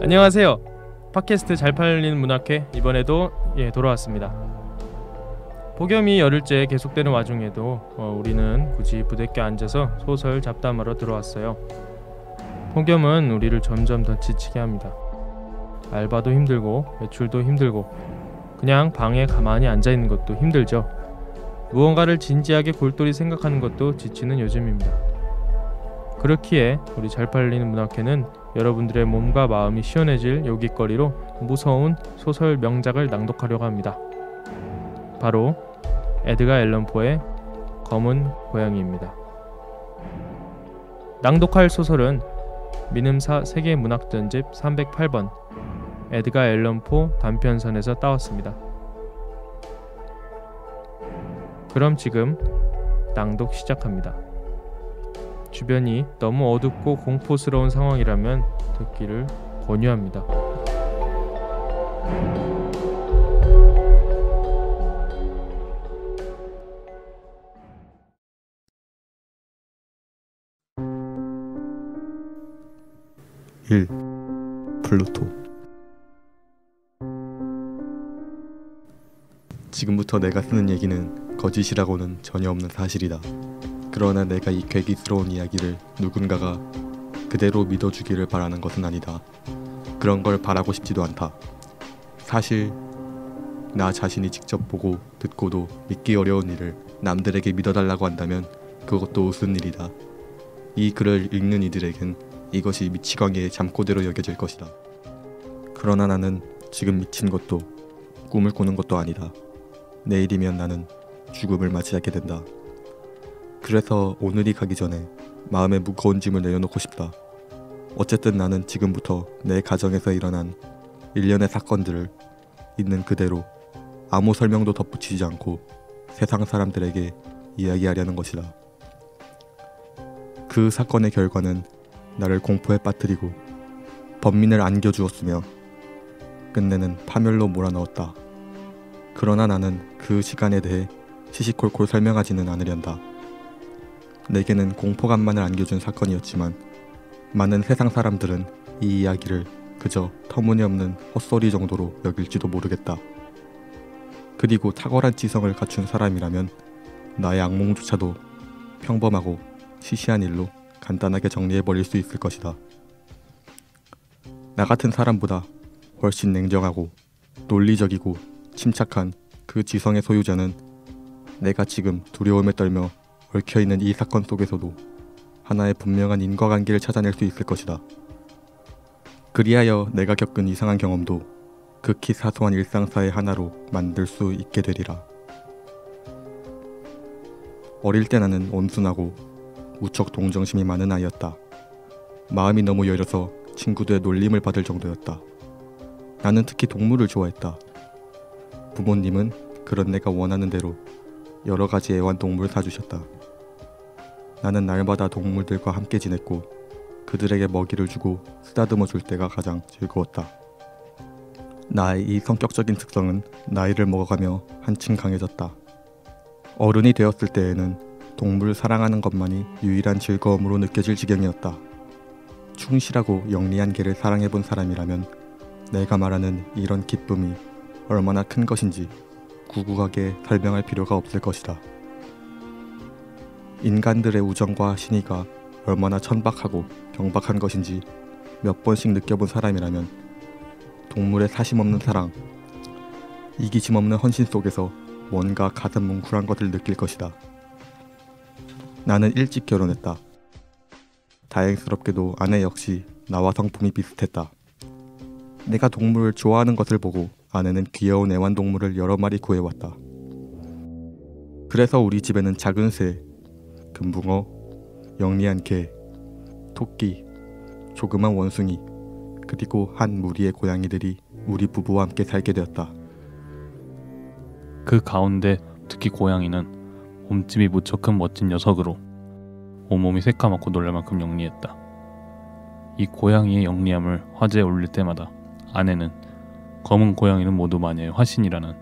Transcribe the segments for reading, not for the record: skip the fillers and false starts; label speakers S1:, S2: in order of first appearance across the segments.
S1: 안녕하세요. 팟캐스트 잘 팔리는 문학회 이번에도 돌아왔습니다. 폭염이 열흘째 계속되는 와중에도 우리는 굳이 부대껴 앉아서 소설 잡담하러 들어왔어요. 폭염은 우리를 점점 더 지치게 합니다. 알바도 힘들고 외출도 힘들고 그냥 방에 가만히 앉아있는 것도 힘들죠. 무언가를 진지하게 골똘히 생각하는 것도 지치는 요즘입니다. 그렇기에 우리 잘 팔리는 문학회는 여러분들의 몸과 마음이 시원해질 요깃거리로 무서운 소설 명작을 낭독하려고 합니다. 바로 에드가 앨런 포의 검은 고양이입니다. 낭독할 소설은 민음사 세계문학전집 308번 에드가 앨런 포 단편선에서 따왔습니다. 그럼 지금 낭독 시작합니다. 주변이 너무 어둡고 공포스러운 상황이라면 듣기를 권유합니다.
S2: 일. 플루토. 지금부터 내가 쓰는 얘기는 거짓이라고는 전혀 없는 사실이다. 그러나 내가 이 괴기스러운 이야기를 누군가가 그대로 믿어주기를 바라는 것은 아니다. 그런 걸 바라고 싶지도 않다. 사실 나 자신이 직접 보고 듣고도 믿기 어려운 일을 남들에게 믿어달라고 한다면 그것도 우스운 일이다. 이 글을 읽는 이들에겐 이것이 미치광이의 잠꼬대로 여겨질 것이다. 그러나 나는 지금 미친 것도 꿈을 꾸는 것도 아니다. 내일이면 나는 죽음을 맞이하게 된다. 그래서 오늘이 가기 전에 마음에 무거운 짐을 내려놓고 싶다. 어쨌든 나는 지금부터 내 가정에서 일어난 일련의 사건들을 있는 그대로 아무 설명도 덧붙이지 않고 세상 사람들에게 이야기하려는 것이다. 그 사건의 결과는 나를 공포에 빠뜨리고 범민을 안겨주었으며 끝내는 파멸로 몰아넣었다. 그러나 나는 그 시간에 대해 시시콜콜 설명하지는 않으련다. 내게는 공포감만을 안겨준 사건이었지만 많은 세상 사람들은 이 이야기를 그저 터무니없는 헛소리 정도로 여길지도 모르겠다. 그리고 탁월한 지성을 갖춘 사람이라면 나의 악몽조차도 평범하고 시시한 일로 간단하게 정리해버릴 수 있을 것이다. 나 같은 사람보다 훨씬 냉정하고 논리적이고 침착한 그 지성의 소유자는 내가 지금 두려움에 떨며 얽혀있는 이 사건 속에서도 하나의 분명한 인과관계를 찾아낼 수 있을 것이다. 그리하여 내가 겪은 이상한 경험도 극히 사소한 일상사의 하나로 만들 수 있게 되리라. 어릴 때 나는 온순하고 무척 동정심이 많은 아이였다. 마음이 너무 여려서 친구들의 놀림을 받을 정도였다. 나는 특히 동물을 좋아했다. 부모님은 그런 내가 원하는 대로 여러 가지 애완동물을 사주셨다. 나는 날마다 동물들과 함께 지냈고 그들에게 먹이를 주고 쓰다듬어 줄 때가 가장 즐거웠다. 나의 이 성격적인 특성은 나이를 먹어가며 한층 강해졌다. 어른이 되었을 때에는 동물을 사랑하는 것만이 유일한 즐거움으로 느껴질 지경이었다. 충실하고 영리한 개를 사랑해본 사람이라면 내가 말하는 이런 기쁨이 얼마나 큰 것인지 구구하게 설명할 필요가 없을 것이다. 인간들의 우정과 신의가 얼마나 천박하고 경박한 것인지 몇 번씩 느껴본 사람이라면 동물의 사심없는 사랑, 이기심 없는 헌신 속에서 뭔가 가슴 뭉클한 것을 느낄 것이다. 나는 일찍 결혼했다. 다행스럽게도 아내 역시 나와 성품이 비슷했다. 내가 동물을 좋아하는 것을 보고 아내는 귀여운 애완동물을 여러 마리 구해왔다. 그래서 우리 집에는 작은 새, 금붕어, 영리한 개, 토끼, 조그만 원숭이, 그리고 한 무리의 고양이들이 우리 부부와 함께 살게 되었다.
S3: 그 가운데 특히 고양이는 몸집이 무척 큰 멋진 녀석으로 온몸이 새까맣고 놀랄만큼 영리했다. 이 고양이의 영리함을 화제에 올릴 때마다 아내는 검은 고양이는 모두 마녀의 화신이라는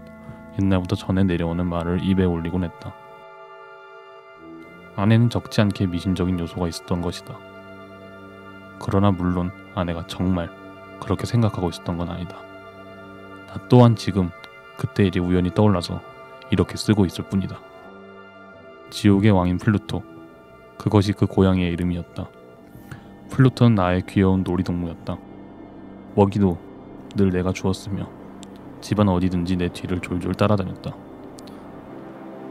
S3: 옛날부터 전해 내려오는 말을 입에 올리곤 했다. 아내는 적지 않게 미신적인 요소가 있었던 것이다. 그러나 물론 아내가 정말 그렇게 생각하고 있었던 건 아니다. 나 또한 지금 그때 일이 우연히 떠올라서 이렇게 쓰고 있을 뿐이다. 지옥의 왕인 플루토, 그것이 그 고양이의 이름이었다. 플루토는 나의 귀여운 놀이동무였다. 먹이도 늘 내가 주었으며 집안 어디든지 내 뒤를 졸졸 따라다녔다.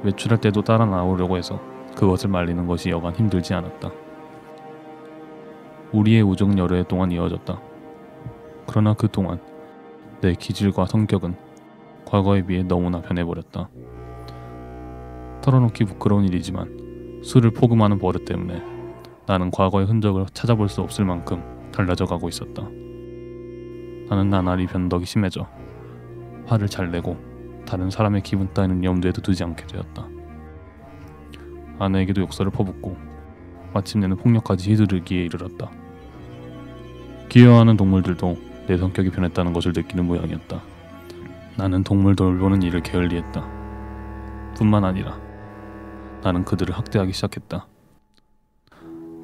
S3: 외출할 때도 따라 나오려고 해서 그것을 말리는 것이 여간 힘들지 않았다. 우리의 우정은 여러 해 동안 이어졌다. 그러나 그동안 내 기질과 성격은 과거에 비해 너무나 변해버렸다. 털어놓기 부끄러운 일이지만 술을 포금하는 버릇 때문에 나는 과거의 흔적을 찾아볼 수 없을 만큼 달라져 가고 있었다. 나는 나날이 변덕이 심해져 화를 잘 내고 다른 사람의 기분 따위는 염두에도 두지 않게 되었다. 아내에게도 욕설을 퍼붓고 마침내는 폭력까지 휘두르기에 이르렀다. 귀여워하는 동물들도 내 성격이 변했다는 것을 느끼는 모양이었다. 나는 동물 돌보는 일을 게을리했다. 뿐만 아니라 나는 그들을 학대하기 시작했다.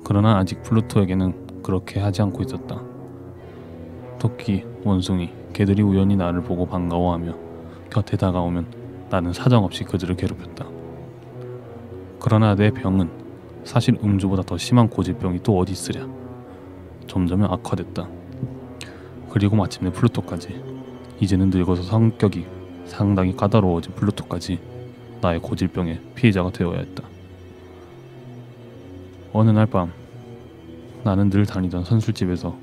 S3: 그러나 아직 플루토에게는 그렇게 하지 않고 있었다. 토끼, 원숭이, 개들이 우연히 나를 보고 반가워하며 곁에 다가오면 나는 사정없이 그들을 괴롭혔다. 그러나 내 병은 사실 음주보다 더 심한 고질병이 또 어디 있으랴. 점점 악화됐다. 그리고 마침내 플루토까지. 이제는 늙어서 성격이 상당히 까다로워진 플루토까지 나의 고질병의 피해자가 되어야 했다. 어느 날 밤 나는 늘 다니던 선술집에서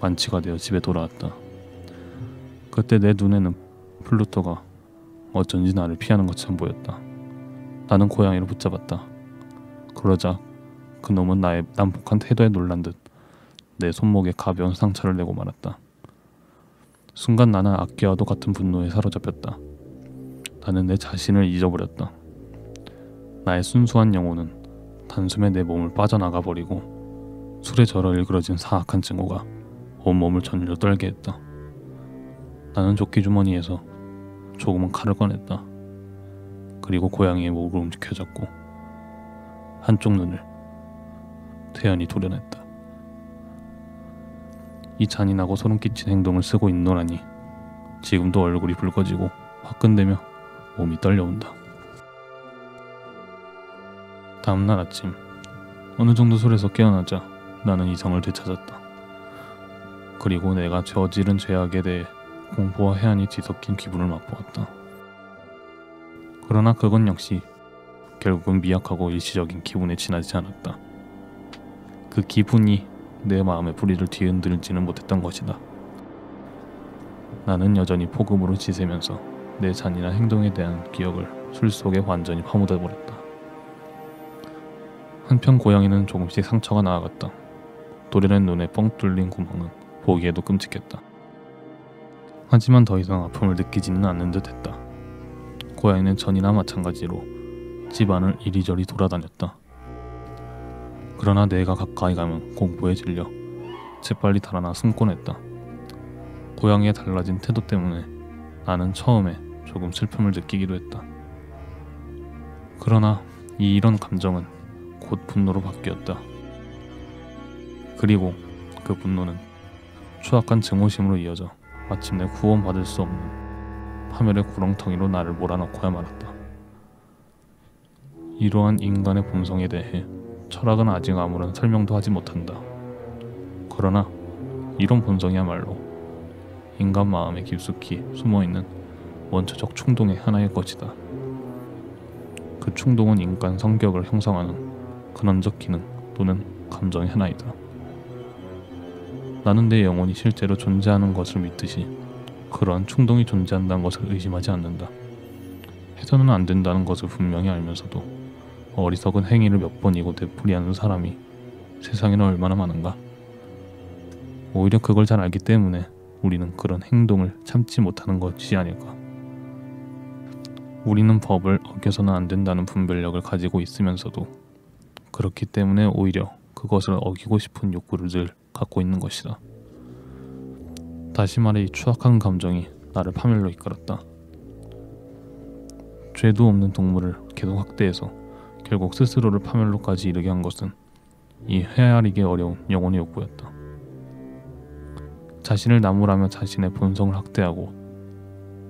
S3: 만취가 되어 집에 돌아왔다. 그때 내 눈에는 플루토가 어쩐지 나를 피하는 것처럼 보였다. 나는 고양이를 붙잡았다. 그러자 그놈은 나의 난폭한 태도에 놀란 듯 내 손목에 가벼운 상처를 내고 말았다. 순간 나는 악귀와도 같은 분노에 사로잡혔다. 나는 내 자신을 잊어버렸다. 나의 순수한 영혼은 단숨에 내 몸을 빠져나가 버리고 술에 절어 일그러진 사악한 증오가 온몸을 전율로 떨게 했다. 나는 조끼 주머니에서 조그만 칼을 꺼냈다. 그리고 고양이의 목을 움켜잡고 한쪽 눈을 태연히 도려냈다. 이 잔인하고 소름 끼친 행동을 쓰고 있노라니 지금도 얼굴이 붉어지고 화끈대며 몸이 떨려온다. 다음날 아침 어느 정도 술에서 깨어나자 나는 이성을 되찾았다. 그리고 내가 저지른 죄악에 대해 공포와 해안이 뒤섞인 기분을 맛보았다. 그러나 그건 역시 결국은 미약하고 일시적인 기분에 지나지 않았다. 그 기분이 내 마음의 뿌리를 뒤흔들지는 못했던 것이다. 나는 여전히 폭음으로 지새면서 내 잔인한 행동에 대한 기억을 술 속에 완전히 파묻어버렸다. 한편 고양이는 조금씩 상처가 나아갔다. 도련의 눈에 뻥 뚫린 구멍은 보기에도 끔찍했다. 하지만 더 이상 아픔을 느끼지는 않는 듯 했다. 고양이는 전이나 마찬가지로 집안을 이리저리 돌아다녔다. 그러나 내가 가까이 가면 공포에 질려 재빨리 달아나 숨곤 했다. 고양이의 달라진 태도 때문에 나는 처음에 조금 슬픔을 느끼기도 했다. 그러나 이런 감정은 곧 분노로 바뀌었다. 그리고 그 분노는 추악한 증오심으로 이어져 마침내 구원받을 수 없는 파멸의 구렁텅이로 나를 몰아넣고야 말았다. 이러한 인간의 본성에 대해 철학은 아직 아무런 설명도 하지 못한다. 그러나 이런 본성이야말로 인간 마음에 깊숙이 숨어있는 원초적 충동의 하나일 것이다. 그 충동은 인간 성격을 형성하는 근원적 기능 또는 감정의 하나이다. 나는 내 영혼이 실제로 존재하는 것을 믿듯이 그러한 충동이 존재한다는 것을 의심하지 않는다. 해서는 안 된다는 것을 분명히 알면서도 어리석은 행위를 몇 번이고 되풀이하는 사람이 세상에는 얼마나 많은가. 오히려 그걸 잘 알기 때문에 우리는 그런 행동을 참지 못하는 것이 아닐까. 우리는 법을 어겨서는 안 된다는 분별력을 가지고 있으면서도 그렇기 때문에 오히려 그것을 어기고 싶은 욕구를 늘 갖고 있는 것이다. 다시 말해 이 추악한 감정이 나를 파멸로 이끌었다. 죄도 없는 동물을 계속 학대해서 결국 스스로를 파멸로까지 이르게 한 것은 이 헤아리기 어려운 영혼의 욕구였다. 자신을 나무라며 자신의 본성을 학대하고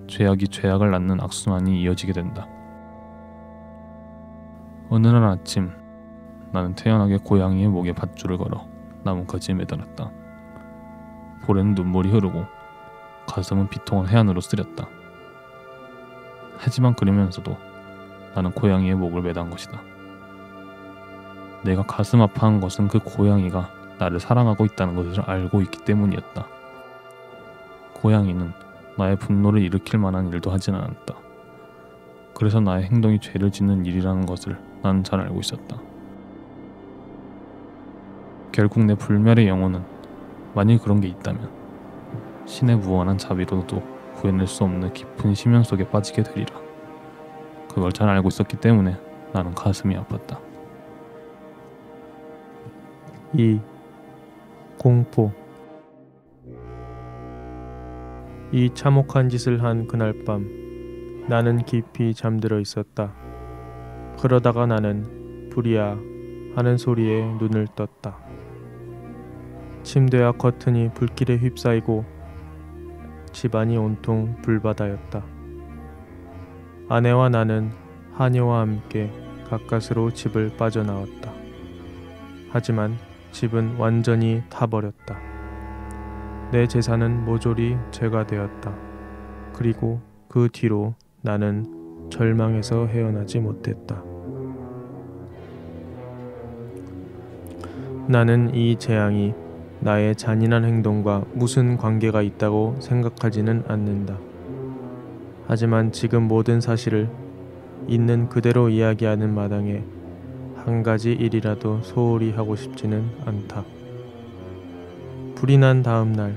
S3: 죄악이 죄악을 낳는 악순환이 이어지게 된다. 어느 날 아침 나는 태연하게 고양이의 목에 밧줄을 걸어 나뭇가지에 매달았다. 볼에는 눈물이 흐르고 가슴은 비통한 해안으로 쓰렸다. 하지만 그러면서도 나는 고양이의 목을 매단 것이다. 내가 가슴 아파한 것은 그 고양이가 나를 사랑하고 있다는 것을 알고 있기 때문이었다. 고양이는 나의 분노를 일으킬 만한 일도 하진 않았다. 그래서 나의 행동이 죄를 짓는 일이라는 것을 나는 잘 알고 있었다. 결국 내 불멸의 영혼은 만일 그런 게 있다면 신의 무한한 자비로도 구해낼 수 없는 깊은 심연 속에 빠지게 되리라. 그걸 잘 알고 있었기 때문에 나는 가슴이 아팠다.
S1: 2. 공포. 이 참혹한 짓을 한 그날 밤 나는 깊이 잠들어 있었다. 그러다가 나는 불이야 하는 소리에 눈을 떴다. 침대와 커튼이 불길에 휩싸이고 집안이 온통 불바다였다. 아내와 나는 하녀와 함께 가까스로 집을 빠져나왔다. 하지만 집은 완전히 타버렸다. 내 재산은 모조리 제거되었다. 그리고 그 뒤로 나는 절망에서 헤어나지 못했다. 나는 이 재앙이 나의 잔인한 행동과 무슨 관계가 있다고 생각하지는 않는다. 하지만 지금 모든 사실을 있는 그대로 이야기하는 마당에 한 가지 일이라도 소홀히 하고 싶지는 않다. 불이 난 다음 날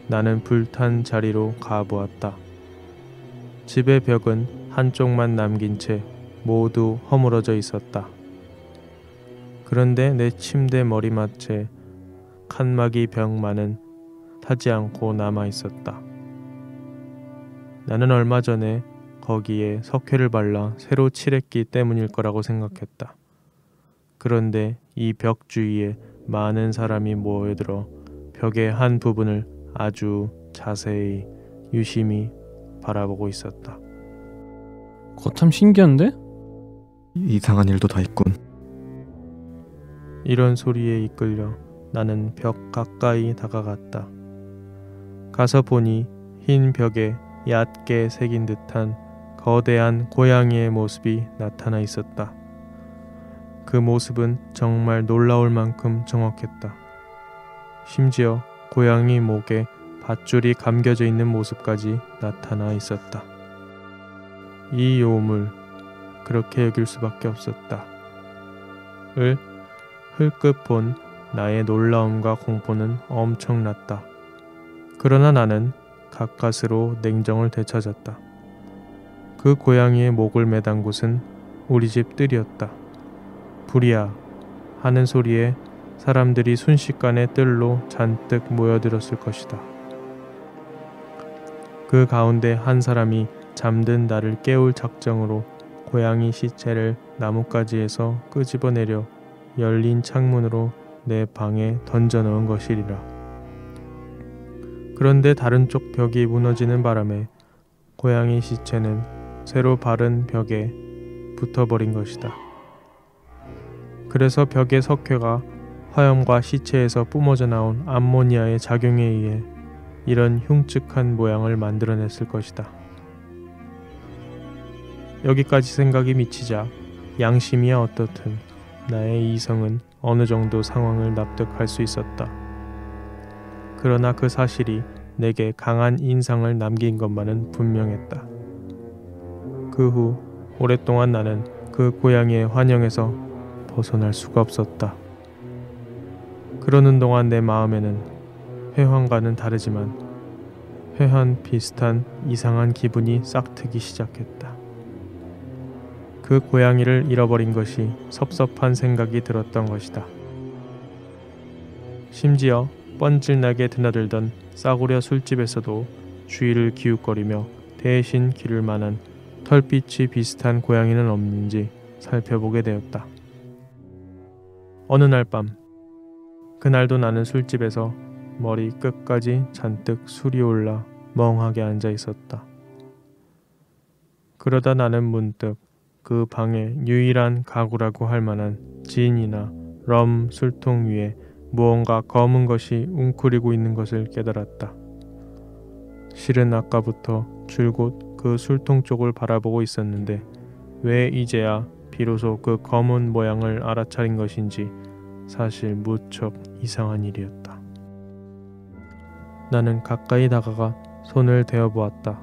S1: 나는 불탄 자리로 가보았다. 집의 벽은 한쪽만 남긴 채 모두 허물어져 있었다. 그런데 내 침대 머리맡에 칸막이 벽만은 타지 않고 남아 있었다. 나는 얼마 전에 거기에 석회를 발라 새로 칠했기 때문일 거라고 생각했다. 그런데 이 벽 주위에 많은 사람이 모여들어 벽의 한 부분을 아주 자세히 유심히 바라보고 있었다.
S3: 그거 참 신기한데?
S2: 이상한 일도 다 있군.
S1: 이런 소리에 이끌려 나는 벽 가까이 다가갔다. 가서 보니 흰 벽에 얕게 새긴 듯한 거대한 고양이의 모습이 나타나 있었다. 그 모습은 정말 놀라울 만큼 정확했다. 심지어 고양이 목에 밧줄이 감겨져 있는 모습까지 나타나 있었다. 이 요음을 그렇게 여길 수밖에 없었다. 을 흘끗 본 나의 놀라움과 공포는 엄청났다. 그러나 나는 가까스로 냉정을 되찾았다. 그 고양이의 목을 매단 곳은 우리 집 뜰이었다. 불이야 하는 소리에 사람들이 순식간에 뜰로 잔뜩 모여들었을 것이다. 그 가운데 한 사람이 잠든 나를 깨울 작정으로 고양이 시체를 나뭇가지에서 끄집어내려 열린 창문으로 내 방에 던져 넣은 것이리라. 그런데 다른 쪽 벽이 무너지는 바람에 고양이 시체는 새로 바른 벽에 붙어버린 것이다. 그래서 벽의 석회가 화염과 시체에서 뿜어져 나온 암모니아의 작용에 의해 이런 흉측한 모양을 만들어냈을 것이다. 여기까지 생각이 미치자 양심이야 어떻든 나의 이성은 어느 정도 상황을 납득할 수 있었다. 그러나 그 사실이 내게 강한 인상을 남긴 것만은 분명했다. 그 후 오랫동안 나는 그 고양이의 환영에서 벗어날 수가 없었다. 그러는 동안 내 마음에는 회환과는 다르지만 회환 비슷한 이상한 기분이 싹트기 시작했다. 그 고양이를 잃어버린 것이 섭섭한 생각이 들었던 것이다. 심지어 뻔질나게 드나들던 싸구려 술집에서도 주위를 기웃거리며 대신 기를 만한 털빛이 비슷한 고양이는 없는지 살펴보게 되었다. 어느 날 밤, 그날도 나는 술집에서 머리 끝까지 잔뜩 술이 올라 멍하게 앉아 있었다. 그러다 나는 문득 그 방의 유일한 가구라고 할 만한 진이나 럼 술통 위에 무언가 검은 것이 웅크리고 있는 것을 깨달았다. 실은 아까부터 줄곧 그 술통 쪽을 바라보고 있었는데 왜 이제야 비로소 그 검은 모양을 알아차린 것인지 사실 무척 이상한 일이었다. 나는 가까이 다가가 손을 대어보았다.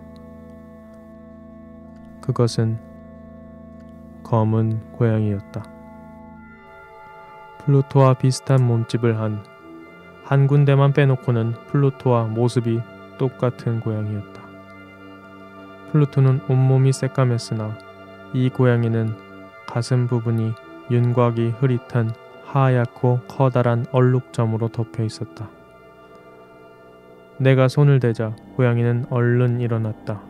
S1: 그것은 검은 고양이였다. 플루토와 비슷한 몸집을 한 군데만 빼놓고는 플루토와 모습이 똑같은 고양이였다. 플루토는 온몸이 새까맸으나 이 고양이는 가슴 부분이 윤곽이 흐릿한 하얗고 커다란 얼룩점으로 덮여 있었다. 내가 손을 대자 고양이는 얼른 일어났다.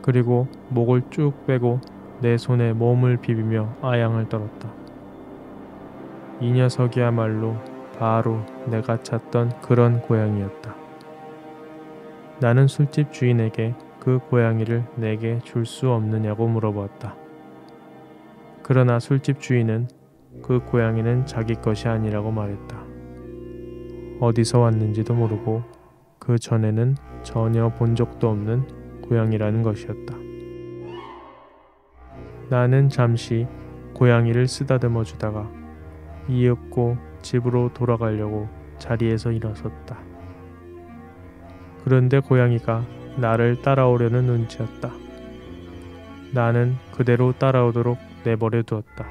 S1: 그리고 목을 쭉 빼고 내 손에 몸을 비비며 아양을 떨었다. 이 녀석이야말로 바로 내가 찾던 그런 고양이였다. 나는 술집 주인에게 그 고양이를 내게 줄 수 없느냐고 물어보았다. 그러나 술집 주인은 그 고양이는 자기 것이 아니라고 말했다. 어디서 왔는지도 모르고 그 전에는 전혀 본 적도 없는 고양이라는 것이었다. 나는 잠시 고양이를 쓰다듬어 주다가 이윽고 집으로 돌아가려고 자리에서 일어섰다. 그런데 고양이가 나를 따라오려는 눈치였다. 나는 그대로 따라오도록 내버려 두었다.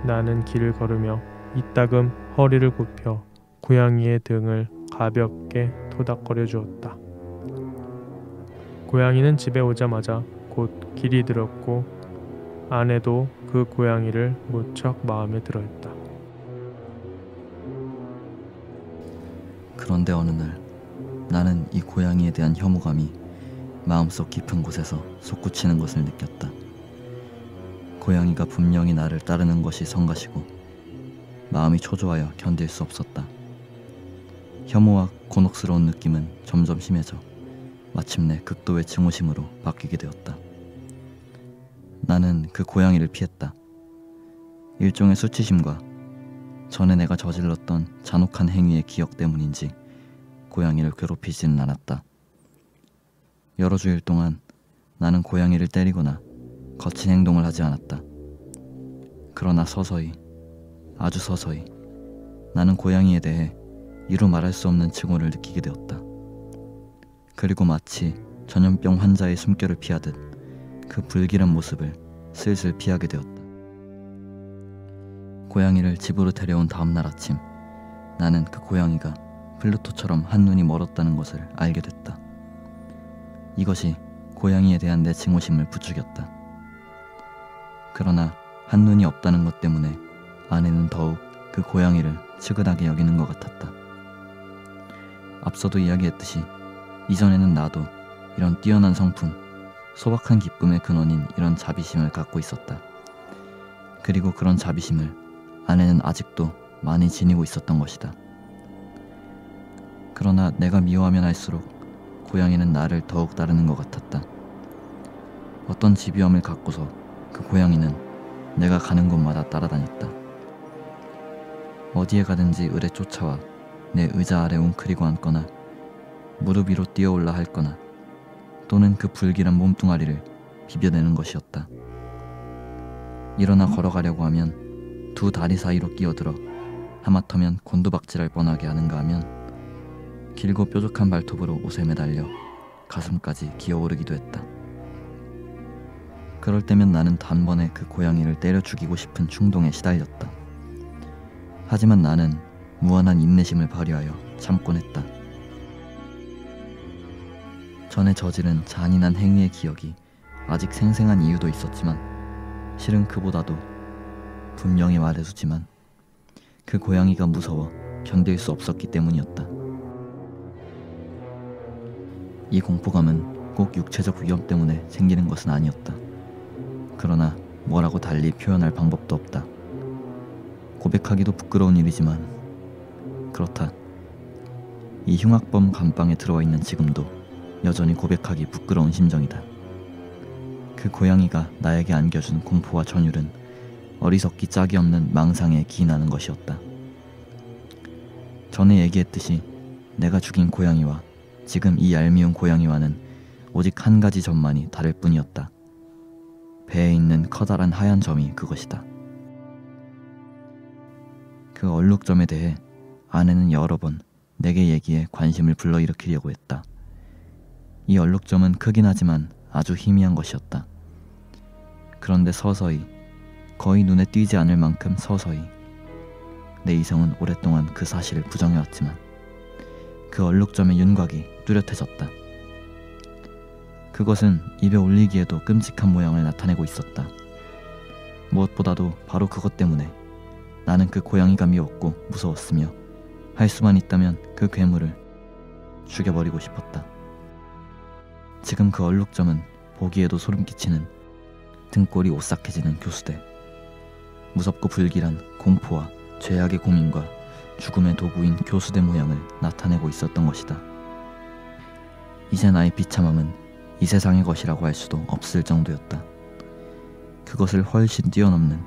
S1: 나는 길을 걸으며 이따금 허리를 굽혀 고양이의 등을 가볍게 토닥거려 주었다. 고양이는 집에 오자마자 곧 길이 들었고 아내도 그 고양이를 무척 마음에 들어했다.
S4: 그런데 어느 날 나는 이 고양이에 대한 혐오감이 마음속 깊은 곳에서 솟구치는 것을 느꼈다. 고양이가 분명히 나를 따르는 것이 성가시고 마음이 초조하여 견딜 수 없었다. 혐오와 곤혹스러운 느낌은 점점 심해져 마침내 극도의 증오심으로 바뀌게 되었다. 나는 그 고양이를 피했다. 일종의 수치심과 전에 내가 저질렀던 잔혹한 행위의 기억 때문인지 고양이를 괴롭히지는 않았다. 여러 주일 동안 나는 고양이를 때리거나 거친 행동을 하지 않았다. 그러나 서서히, 아주 서서히 나는 고양이에 대해 이루 말할 수 없는 증오를 느끼게 되었다. 그리고 마치 전염병 환자의 숨결을 피하듯 그 불길한 모습을 슬슬 피하게 되었다. 고양이를 집으로 데려온 다음날 아침, 나는 그 고양이가 플루토처럼 한눈이 멀었다는 것을 알게 됐다. 이것이 고양이에 대한 내 증오심을 부추겼다. 그러나 한눈이 없다는 것 때문에 아내는 더욱 그 고양이를 측은하게 여기는 것 같았다. 앞서도 이야기했듯이 이전에는 나도 이런 뛰어난 성품, 소박한 기쁨의 근원인 이런 자비심을 갖고 있었다. 그리고 그런 자비심을 아내는 아직도 많이 지니고 있었던 것이다. 그러나 내가 미워하면 할수록 고양이는 나를 더욱 따르는 것 같았다. 어떤 집요함을 갖고서 그 고양이는 내가 가는 곳마다 따라다녔다. 어디에 가든지 의뢰 쫓아와 내 의자 아래 웅크리고 앉거나 무릎 위로 뛰어올라 핥거나 또는 그 불길한 몸뚱아리를 비벼내는 것이었다. 일어나 걸어가려고 하면 두 다리 사이로 끼어들어 하마터면 곤두박질할 뻔하게 하는가 하면 길고 뾰족한 발톱으로 옷에 매달려 가슴까지 기어오르기도 했다. 그럴 때면 나는 단번에 그 고양이를 때려 죽이고 싶은 충동에 시달렸다. 하지만 나는 무한한 인내심을 발휘하여 참곤 했다. 전에 저지른 잔인한 행위의 기억이 아직 생생한 이유도 있었지만 실은 그보다도 분명히 말해주지만 그 고양이가 무서워 견딜 수 없었기 때문이었다. 이 공포감은 꼭 육체적 위험 때문에 생기는 것은 아니었다. 그러나 뭐라고 달리 표현할 방법도 없다. 고백하기도 부끄러운 일이지만 그렇다. 이 흉악범 감방에 들어와 있는 지금도 여전히 고백하기 부끄러운 심정이다. 그 고양이가 나에게 안겨준 공포와 전율은 어리석기 짝이 없는 망상에 기인하는 것이었다. 전에 얘기했듯이 내가 죽인 고양이와 지금 이 얄미운 고양이와는 오직 한 가지 점만이 다를 뿐이었다. 배에 있는 커다란 하얀 점이 그것이다. 그 얼룩점에 대해 아내는 여러 번 내게 얘기해 관심을 불러일으키려고 했다. 이 얼룩점은 크긴 하지만 아주 희미한 것이었다. 그런데 서서히, 거의 눈에 띄지 않을 만큼 서서히 내 이성은 오랫동안 그 사실을 부정해왔지만 그 얼룩점의 윤곽이 뚜렷해졌다. 그것은 입에 올리기에도 끔찍한 모양을 나타내고 있었다. 무엇보다도 바로 그것 때문에 나는 그 고양이가 미웠고 무서웠으며 할 수만 있다면 그 괴물을 죽여버리고 싶었다. 지금 그 얼룩점은 보기에도 소름 끼치는 등골이 오싹해지는 교수대, 무섭고 불길한 공포와 죄악의 고민과 죽음의 도구인 교수대 모양을 나타내고 있었던 것이다. 이제 나의 비참함은 이 세상의 것이라고 할 수도 없을 정도였다. 그것을 훨씬 뛰어넘는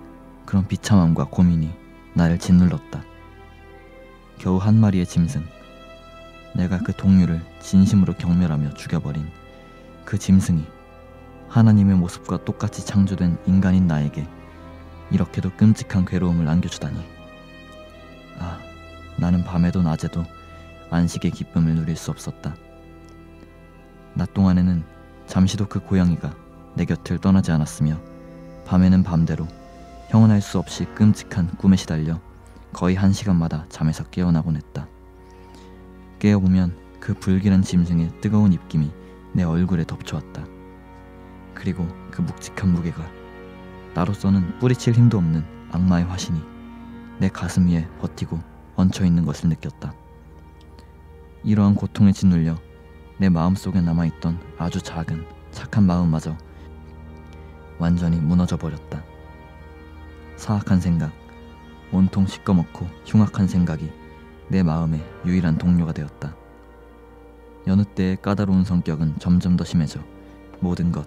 S4: 그런 비참함과 고민이 나를 짓눌렀다. 겨우 한 마리의 짐승, 내가 그 동료를 진심으로 경멸하며 죽여버린 그 짐승이 하나님의 모습과 똑같이 창조된 인간인 나에게 이렇게도 끔찍한 괴로움을 안겨주다니. 아, 나는 밤에도 낮에도 안식의 기쁨을 누릴 수 없었다. 낮 동안에는 잠시도 그 고양이가 내 곁을 떠나지 않았으며 밤에는 밤대로 형언할 수 없이 끔찍한 꿈에 시달려 거의 1시간마다 잠에서 깨어나곤 했다. 깨어보면 그 불길한 짐승의 뜨거운 입김이 내 얼굴에 덮쳐왔다. 그리고 그 묵직한 무게가 나로서는 뿌리칠 힘도 없는 악마의 화신이 내 가슴 위에 버티고 얹혀있는 것을 느꼈다. 이러한 고통에 짓눌려 내 마음속에 남아있던 아주 작은 착한 마음마저 완전히 무너져 버렸다. 사악한 생각, 온통 시꺼멓고 흉악한 생각이 내 마음의 유일한 동료가 되었다. 여느 때의 까다로운 성격은 점점 더 심해져 모든 것,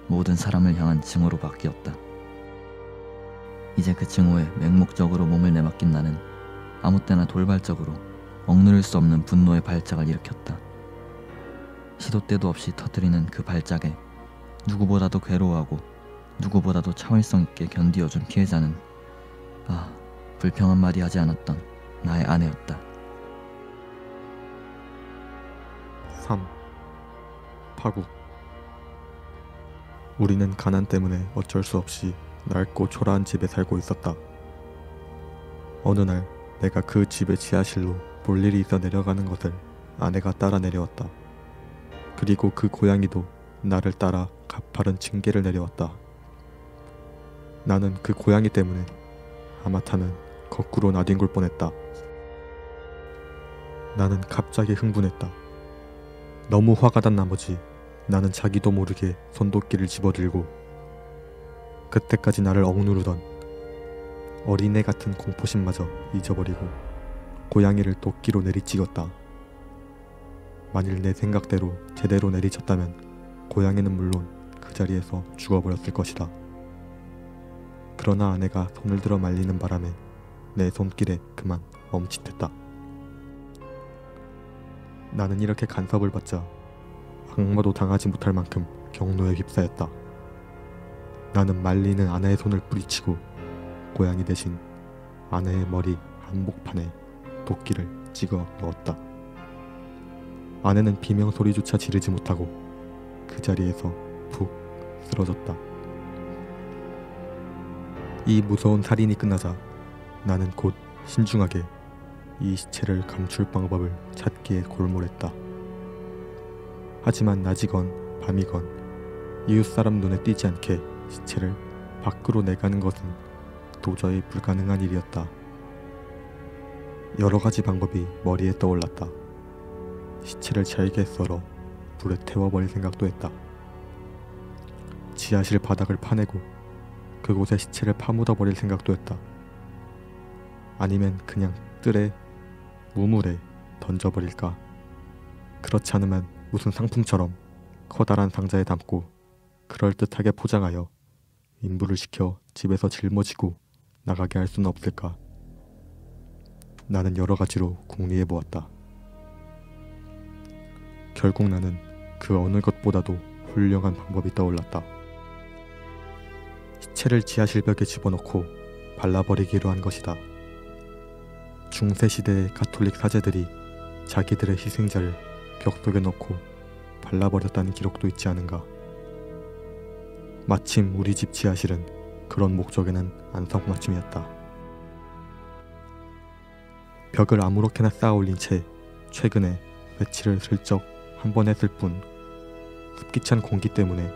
S4: 모든 사람을 향한 증오로 바뀌었다. 이제 그 증오에 맹목적으로 몸을 내맡긴 나는 아무 때나 돌발적으로 억누를 수 없는 분노의 발작을 일으켰다. 시도 때도 없이 터뜨리는 그 발작에 누구보다도 괴로워하고 누구보다도 차월성 있게 견디어준 피해자는 불평 한마디 하지 않았던 나의 아내였다.
S2: 3. 파국. 우리는 가난 때문에 어쩔 수 없이 낡고 초라한 집에 살고 있었다. 어느 날 내가 그 집의 지하실로 볼 일이 있어 내려가는 것을 아내가 따라 내려왔다. 그리고 그 고양이도 나를 따라 가파른 징계를 내려왔다. 나는 그 고양이 때문에 하마터면 거꾸로 나뒹굴 뻔했다. 나는 갑자기 흥분했다. 너무 화가 난 나머지 나는 자기도 모르게 손도끼를 집어들고 그때까지 나를 억누르던 어린애 같은 공포심마저 잊어버리고 고양이를 도끼로 내리찍었다. 만일 내 생각대로 제대로 내리쳤다면 고양이는 물론 그 자리에서 죽어버렸을 것이다. 그러나 아내가 손을 들어 말리는 바람에 내 손길에 그만 멈칫했다. 나는 이렇게 간섭을 받자 악마도 당하지 못할 만큼 경노에 휩싸였다. 나는 말리는 아내의 손을 뿌리치고 고양이 대신 아내의 머리 한복판에 도끼를 찍어 넣었다. 아내는 비명소리조차 지르지 못하고 그 자리에서 푹 쓰러졌다. 이 무서운 살인이 끝나자 나는 곧 신중하게 이 시체를 감출 방법을 찾기에 골몰했다. 하지만 낮이건 밤이건 이웃 사람 눈에 띄지 않게 시체를 밖으로 내가는 것은 도저히 불가능한 일이었다. 여러 가지 방법이 머리에 떠올랐다. 시체를 잘게 썰어 불에 태워버릴 생각도 했다. 지하실 바닥을 파내고 그곳에 시체를 파묻어버릴 생각도 했다. 아니면 그냥 뜰에, 우물에 던져버릴까? 그렇지 않으면 무슨 상품처럼 커다란 상자에 담고 그럴듯하게 포장하여 인부를 시켜 집에서 짊어지고 나가게 할 수는 없을까? 나는 여러 가지로 궁리해 보았다. 결국 나는 그 어느 것보다도 훌륭한 방법이 떠올랐다. 시체를 지하실 벽에 집어넣고 발라버리기로 한 것이다. 중세시대의 가톨릭 사제들이 자기들의 희생자를 벽 속에 넣고 발라버렸다는 기록도 있지 않은가. 마침 우리 집 지하실은 그런 목적에는 안성맞춤이었다. 벽을 아무렇게나 쌓아올린 채 최근에 배치를 슬쩍 한 번 했을 뿐 습기찬 공기 때문에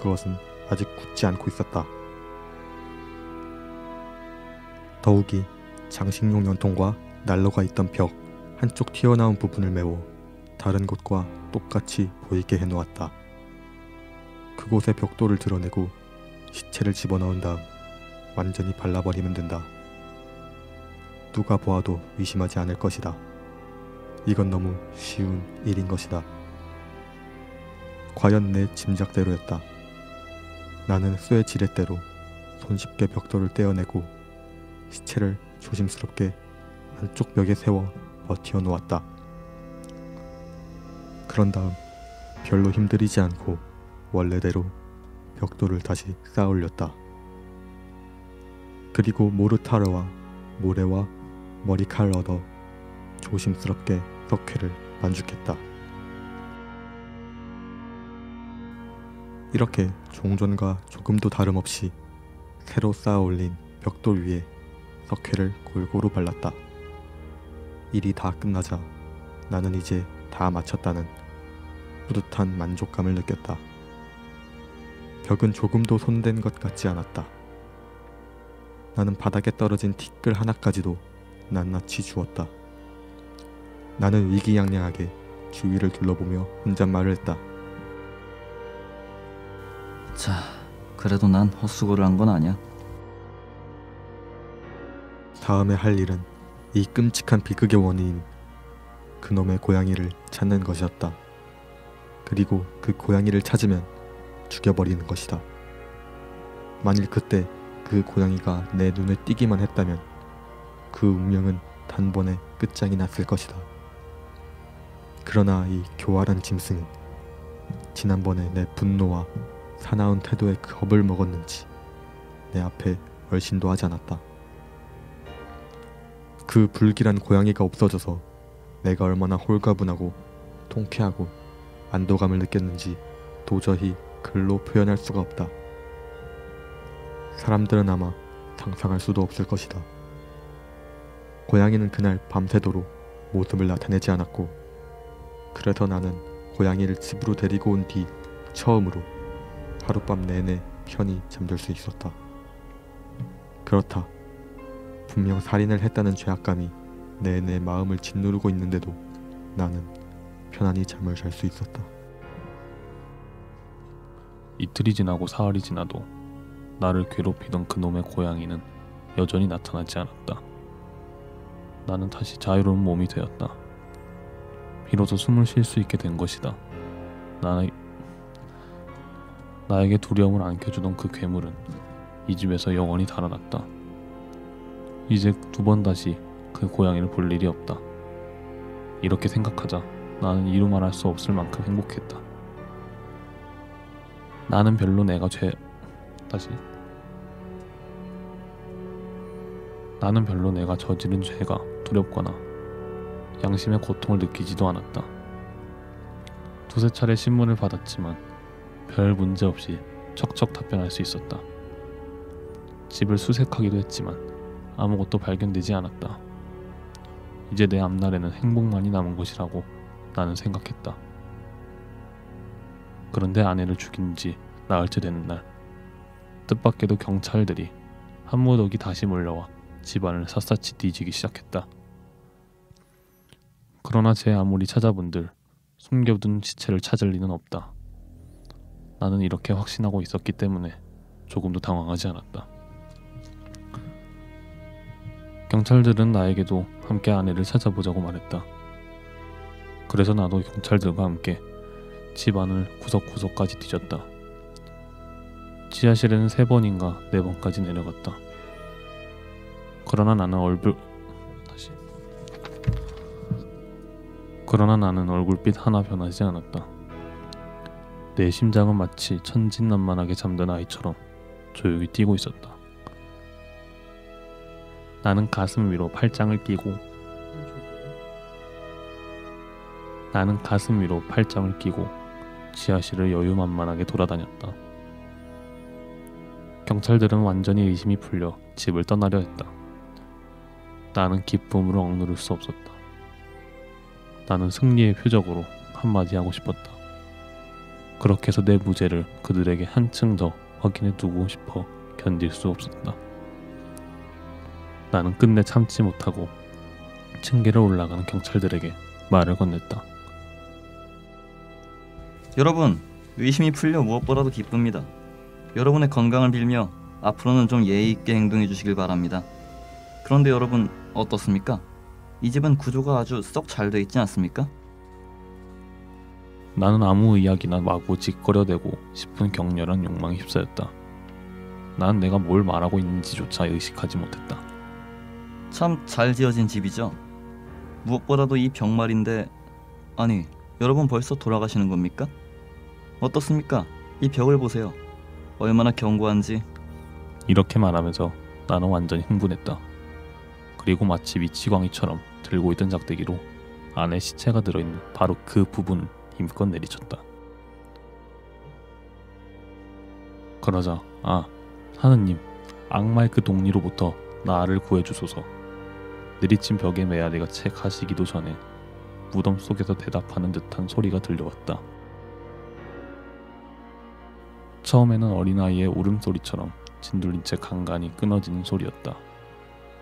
S2: 그것은 아직 굳지 않고 있었다. 더욱이 장식용 연통과 난로가 있던 벽 한쪽 튀어나온 부분을 메워 다른 곳과 똑같이 보이게 해놓았다. 그곳에 벽돌을 드러내고 시체를 집어넣은 다음 완전히 발라버리면 된다. 누가 보아도 의심하지 않을 것이다. 이건 너무 쉬운 일인 것이다. 과연 내 짐작대로였다. 나는 쇠 지렛대로 손쉽게 벽돌을 떼어내고 시체를 조심스럽게 안쪽 벽에 세워 버티어 놓았다. 그런 다음 별로 힘들이지 않고 원래대로 벽돌을 다시 쌓아 올렸다. 그리고 모르타르와 모래와 머리칼을 얻어 조심스럽게 석회를 반죽했다. 이렇게 종전과 조금도 다름없이 새로 쌓아 올린 벽돌 위에 석회를 골고루 발랐다. 일이 다 끝나자 나는 이제 다 마쳤다는 뿌듯한 만족감을 느꼈다. 벽은 조금도 손댄 것 같지 않았다. 나는 바닥에 떨어진 티끌 하나까지도 낱낱이 주웠다. 나는 위기양양하게 주위를 둘러보며 혼잣말을 했다.
S4: 자, 그래도 난 헛수고를 한 건 아니야.
S2: 다음에 할 일은 이 끔찍한 비극의 원인인 그놈의 고양이를 찾는 것이었다. 그리고 그 고양이를 찾으면 죽여버리는 것이다. 만일 그때 그 고양이가 내 눈에 띄기만 했다면 그 운명은 단번에 끝장이 났을 것이다. 그러나 이 교활한 짐승은 지난번에 내 분노와 사나운 태도에 겁을 먹었는지 내 앞에 얼씬도 하지 않았다. 그 불길한 고양이가 없어져서 내가 얼마나 홀가분하고 통쾌하고 안도감을 느꼈는지 도저히 글로 표현할 수가 없다. 사람들은 아마 상상할 수도 없을 것이다. 고양이는 그날 밤새도록 모습을 나타내지 않았고, 그래서 나는 고양이를 집으로 데리고 온 뒤 처음으로 하룻밤 내내 편히 잠들 수 있었다. 그렇다. 분명 살인을 했다는 죄악감이 내내 마음을 짓누르고 있는데도 나는 편안히 잠을 잘 수 있었다.
S3: 이틀이 지나고 사흘이 지나도 나를 괴롭히던 그놈의 고양이는 여전히 나타나지 않았다. 나는 다시 자유로운 몸이 되었다. 비로소 숨을 쉴 수 있게 된 것이다. 나에게 두려움을 안겨주던 그 괴물은 이 집에서 영원히 달아났다. 이제 두 번 다시 그 고양이를 볼 일이 없다. 이렇게 생각하자 나는 이루 말할 수 없을 만큼 행복했다. 나는 별로 내가 저지른 죄가 두렵거나 양심의 고통을 느끼지도 않았다. 두세 차례 신문을 받았지만 별 문제 없이 척척 답변할 수 있었다. 집을 수색하기도 했지만 아무것도 발견되지 않았다. 이제 내 앞날에는 행복만이 남은 것이라고 나는 생각했다. 그런데 아내를 죽인 지 나흘째 되는 날, 뜻밖에도 경찰들이 한 무더기 다시 몰려와 집안을 샅샅이 뒤지기 시작했다. 그러나 제 아무리 찾아본들 숨겨둔 시체를 찾을 리는 없다. 나는 이렇게 확신하고 있었기 때문에 조금도 당황하지 않았다. 경찰들은 나에게도 함께 아내를 찾아보자고 말했다. 그래서 나도 경찰들과 함께 집 안을 구석구석까지 뒤졌다. 지하실에는 3번인가 4번까지 내려갔다. 그러나 나는 얼굴빛 하나 변하지 않았다. 내 심장은 마치 천진난만하게 잠든 아이처럼 조용히 뛰고 있었다. 나는 가슴 위로 팔짱을 끼고 지하실을 여유만만하게 돌아다녔다. 경찰들은 완전히 의심이 풀려 집을 떠나려 했다. 나는 기쁨으로 억누를 수 없었다. 나는 승리의 표적으로 한마디 하고 싶었다. 그렇게 해서 내 무죄를 그들에게 한층 더 확인해 두고 싶어 견딜 수 없었다. 나는 끝내 참지 못하고 층계를 올라가는 경찰들에게 말을 건넸다.
S4: 여러분, 의심이 풀려 무엇보다도 기쁩니다. 여러분의 건강을 빌며 앞으로는 좀 예의 있게 행동해 주시길 바랍니다. 그런데 여러분 어떻습니까? 이 집은 구조가 아주 썩 잘 돼 있지 않습니까?
S3: 나는 아무 이야기나 마구 짓거려대고 싶은 격렬한 욕망에 휩싸였다. 난 내가 뭘 말하고 있는지조차 의식하지 못했다.
S4: 참 잘 지어진 집이죠. 무엇보다도 이 벽말인데, 아니, 여러분 벌써 돌아가시는 겁니까? 어떻습니까? 이 벽을 보세요. 얼마나 견고한지.
S3: 이렇게 말하면서 나는 완전히 흥분했다. 그리고 마치 미치광이처럼 들고 있던 작대기로 안에 시체가 들어있는 바로 그 부분을 힘껏 내리쳤다. 그러자 하느님, 악마의 그 동리로부터 나를 구해주소서. 내리친 벽의 메아리가 채 가시기도 전에 무덤 속에서 대답하는 듯한 소리가 들려왔다. 처음에는 어린아이의 울음소리처럼 진둘린 채 간간히 끊어지는 소리였다.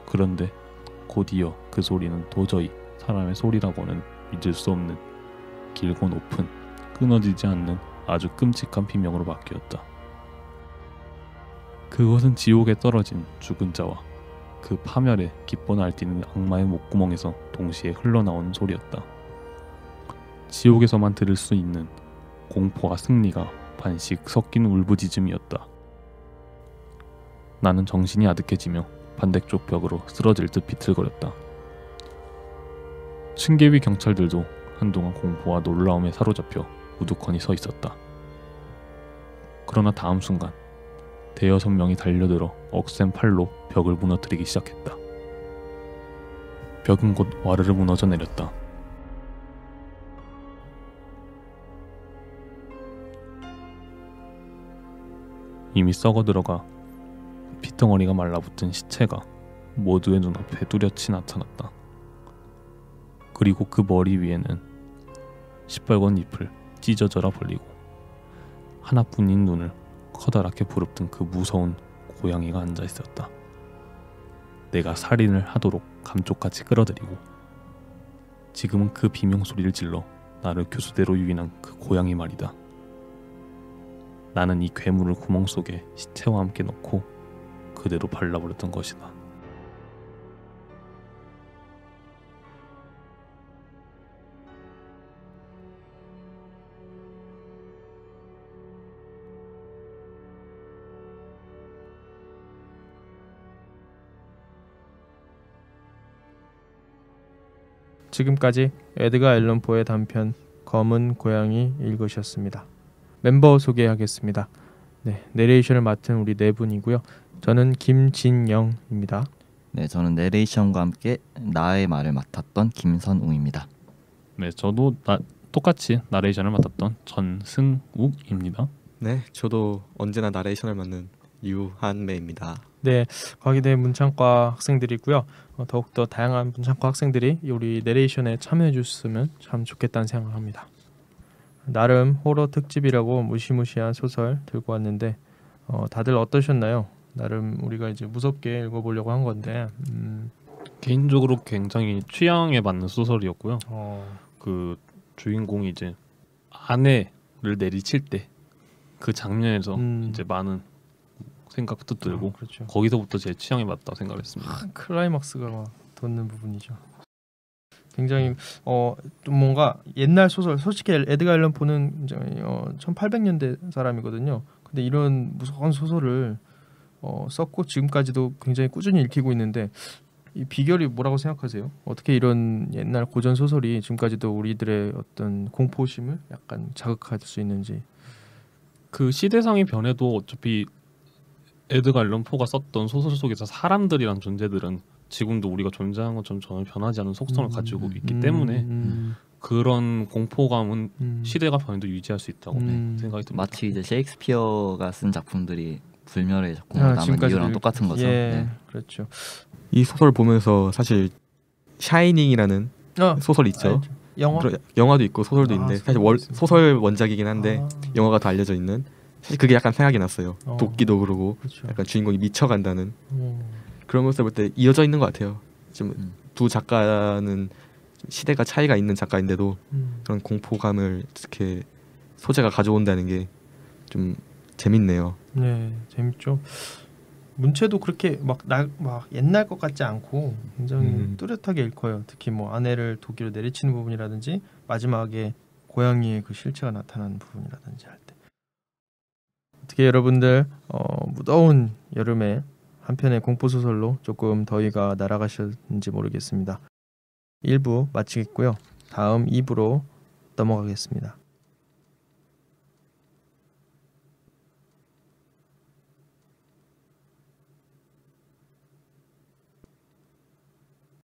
S3: 그런데 곧이어 그 소리는 도저히 사람의 소리라고는 믿을 수 없는 길고 높은 끊어지지 않는 아주 끔찍한 비명으로 바뀌었다. 그것은 지옥에 떨어진 죽은 자와 그 파멸에 기뻐 날뛰는 악마의 목구멍에서 동시에 흘러나오는 소리였다. 지옥에서만 들을 수 있는 공포와 승리가 반씩 섞인 울부짖음이었다. 나는 정신이 아득해지며 반대쪽 벽으로 쓰러질 듯 비틀거렸다. 층계 위 경찰들도 한동안 공포와 놀라움에 사로잡혀 우두커니 서 있었다. 그러나 다음 순간 대여섯 명이 달려들어 억센 팔로 벽을 무너뜨리기 시작했다. 벽은 곧 와르르 무너져 내렸다. 이미 썩어 들어가 피덩어리가 말라붙은 시체가 모두의 눈앞에 뚜렷이 나타났다. 그리고 그 머리 위에는 시뻘건 잎을 찢어져라 벌리고 하나뿐인 눈을 커다랗게 부릅뜬 그 무서운 고양이가 앉아 있었다. 내가 살인을 하도록 감쪽같이 끌어들이고 지금은 그 비명소리를 질러 나를 교수대로 유인한 그 고양이 말이다. 나는 이 괴물을 구멍 속에 시체와 함께 넣고 그대로 발라버렸던 것이다.
S1: 지금까지 에드가 앨런 포의 단편 검은 고양이 읽으셨습니다. 멤버 소개하겠습니다. 네, 내레이션을 맡은 우리 네 분이고요. 저는 김진영입니다.
S4: 네, 저는 내레이션과 함께 나의 말을 맡았던 김선웅입니다.
S3: 네, 저도 똑같이 나레이션을 맡았던 전승욱입니다.
S2: 네, 저도 언제나 나레이션을 맡는 유한매입니다.
S1: 네, 과기대 문창과 학생들이고요. 더욱더 다양한 문창과 학생들이 우리 내레이션에 참여해 주셨으면 참 좋겠다는 생각을 합니다. 나름 호러 특집이라고 무시무시한 소설 들고 왔는데 다들 어떠셨나요? 나름 우리가 이제 무섭게 읽어보려고 한 건데
S3: 개인적으로 굉장히 취향에 맞는 소설이었고요. 그 주인공이 이제 아내를 내리칠 때 그 장면에서 이제 많은 생각도 들고
S1: 그렇죠.
S3: 거기서부터 제 취향에 맞다고 생각했습니다.
S1: 클라이막스가 돋는 부분이죠. 굉장히 좀 뭔가 옛날 소설, 솔직히 에드가 앨런 포는 1800년대 사람이거든요. 근데 이런 무서운 소설을 썼고 지금까지도 굉장히 꾸준히 읽히고 있는데 이 비결이 뭐라고 생각하세요? 어떻게 이런 옛날 고전 소설이 지금까지도 우리들의 어떤 공포심을 약간 자극할 수 있는지.
S3: 그 시대상의 변해도 어차피 에드가 앨런 포가 썼던 소설 속에서 사람들이란 존재들은 지금도 우리가 존재하는 것처럼 전혀 변하지 않은 속성을 가지고 있기 때문에 그런 공포감은 시대가 변해도 유지할 수 있다고 생각이 듭니다.
S4: 마치 이제 셰익스피어가 쓴 작품들이 불멸의 작품으로 남은 이유랑 똑같은 거죠. 네.
S1: 그렇죠.
S2: 이 소설 보면서 사실 샤이닝이라는 소설 있죠. 영화도 있고 소설도 있는데 사실 소설 원작이긴 한데 영화가 더 알려져 있는, 사실 그게 약간 생각이 났어요. 도끼도 그러고
S1: 그렇죠.
S2: 약간 주인공이 미쳐간다는 그런 모습을 볼 때 이어져 있는 것 같아요. 지금 두 작가는 시대가 차이가 있는 작가인데도 그런 공포감을 이렇게 소재가 가져온다는 게 좀 재밌네요.
S1: 네, 재밌죠. 문체도 그렇게 막 옛날 것 같지 않고 굉장히 뚜렷하게 읽혀요. 특히 뭐 아내를 도끼로 내리치는 부분이라든지 마지막에 고양이의 그 실체가 나타나는 부분이라든지 할 때. 어떻게 여러분들 무더운 여름에 한 편의 공포 소설로 조금 더위가 날아가셨는지 모르겠습니다. 1부 마치겠고요. 다음 2부로 넘어가겠습니다.